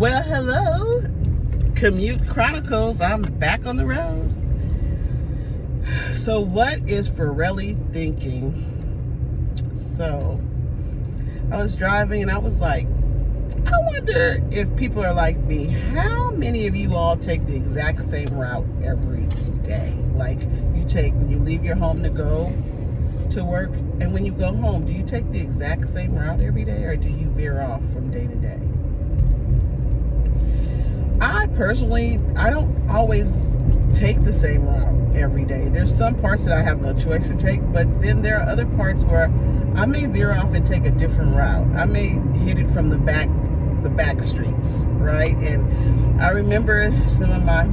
Well, hello, Commute Chronicles. I'm back on the road. So, what is Forelli thinking? So, I was driving and I was like, I wonder if people are like me. How many of you all take the exact same route every day? Like, when you leave your home to go to work, and when you go home, do you take the exact same route every day, or do you veer off from day to day? I personally, I don't always take the same route every day. There's some parts that I have no choice to take, but then there are other parts where I may veer off and take a different route. I may hit it from the back streets, right? And I remember some of my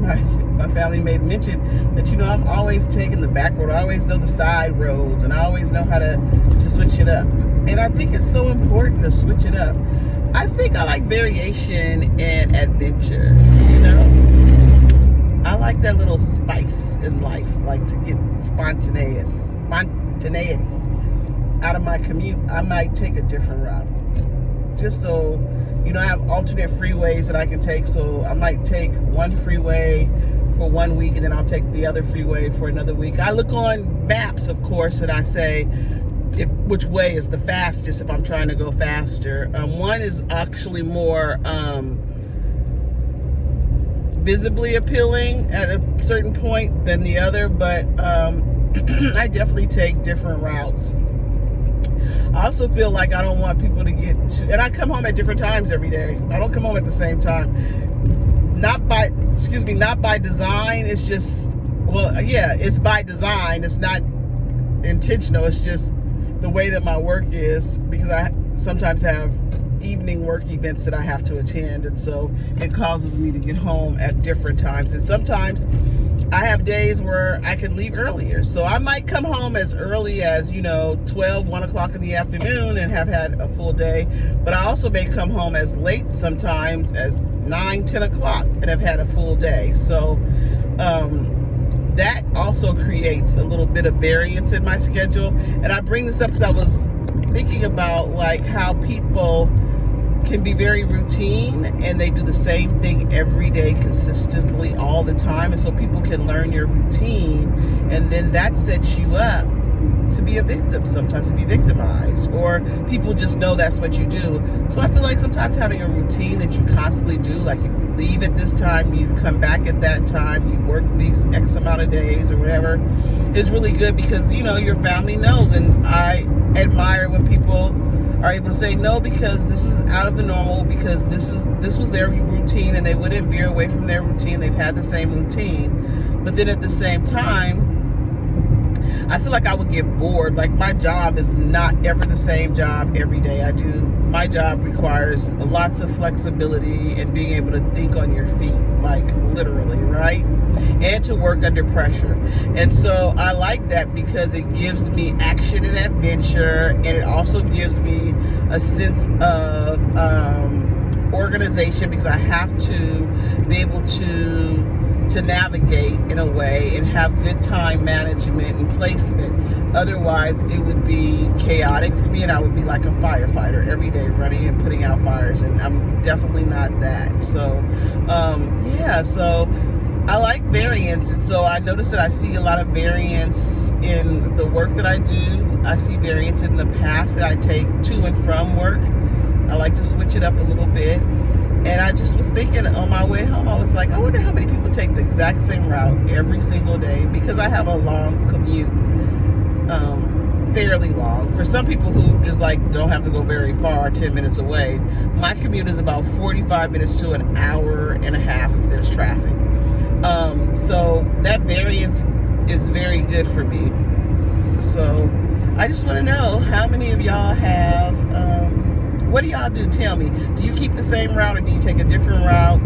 family made mention that, I'm always taking the back road. I always know the side roads, and I always know how to switch it up. And I think it's so important to switch it up. I think I like variation and adventure, I like that little spice in life, like to get spontaneity out of my commute. I might take a different route, just so, I have alternate freeways that I can take. So I might take one freeway for 1 week, and then I'll take the other freeway for another week. I look on maps, of course, and I say, which way is the fastest if I'm trying to go faster. One is actually more visibly appealing at a certain point than the other, but I definitely take different routes. I also feel like I don't want people to and I come home at different times every day. I don't come home at the same time. Not by design. It's just, it's by design. It's not intentional. It's just the way that my work is, because I sometimes have evening work events that I have to attend, and so it causes me to get home at different times. And sometimes I have days where I can leave earlier, so I might come home as early as 12, 1 o'clock in the afternoon and have had a full day, but I also may come home as late sometimes as 9, 10 o'clock and have had a full day. So that also creates a little bit of variance in my schedule. And I bring this up because I was thinking about like how people can be very routine and they do the same thing every day consistently all the time. And so people can learn your routine, and then that sets you up to be a victim, sometimes to be victimized, or people just know that's what you do. So I feel like sometimes having a routine that you constantly do, like you leave at this time, you come back at that time, you work these X amount of days or whatever, is really good, because your family knows. And I admire when people are able to say no, because this is out of the normal, because this was their routine, and they wouldn't veer away from their routine. They've had the same routine. But then at the same time, I feel like I would get bored. Like, my job is not ever the same job every day. My job requires lots of flexibility and being able to think on your feet, like literally, right? And to work under pressure. And so I like that because it gives me action and adventure, and it also gives me a sense of organization, because I have to be able to navigate in a way and have good time management and placement. Otherwise, it would be chaotic for me, and I would be like a firefighter every day, running and putting out fires, and I'm definitely not that. So so I like variance, and so I notice that I see a lot of variance in the work that I do. I see variance in the path that I take to and from work. I like to switch it up a little bit. And I just was thinking on my way home, I was like, I wonder how many people take the exact same route every single day, because I have a long commute, fairly long. For some people who just don't have to go very far, 10 minutes away, my commute is about 45 minutes to an hour and a half if there's traffic. So that variance is very good for me. So I just want to know how many of y'all have, what do y'all do? Tell me. Do you keep the same route, or do you take a different route?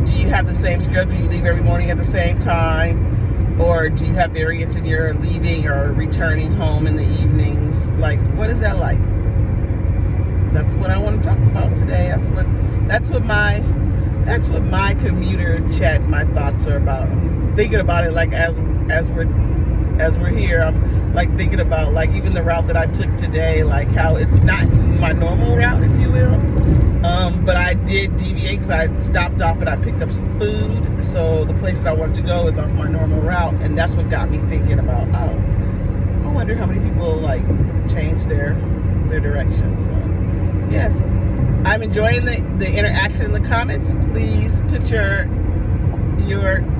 Do you have the same schedule? You leave every morning at the same time? Or do you have variance in your leaving or returning home in the evenings? Like, what is that like? That's what I want to talk about today. That's what my commuter chat, my thoughts are about. I'm thinking about it like as we're as we're here, I'm like thinking about like even the route that I took today, like how it's not my normal route, if you will. But I did deviate because I stopped off and I picked up some food. So the place that I wanted to go is off my normal route, and that's what got me thinking about, oh, I wonder how many people like change their direction. So yes, I'm enjoying the interaction in the comments. Please put your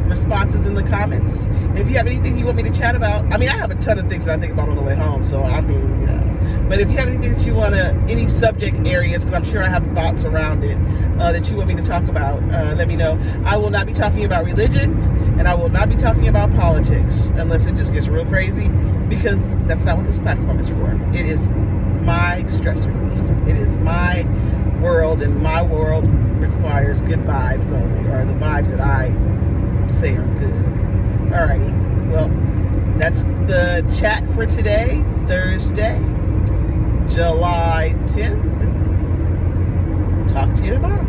responses in the comments. If you have anything you want me to chat about, I mean, I have a ton of things that I think about on the way home, so I mean, but if you have anything that you want to, any subject areas, because I'm sure I have thoughts around it that you want me to talk about, let me know. I will not be talking about religion, and I will not be talking about politics unless it just gets real crazy, because that's not what this platform is for. It is my stress relief. It is my world, and my world requires good vibes only, or the vibes that I say are good. Alrighty, well, that's the chat for today, Thursday, July 10th. Talk to you tomorrow.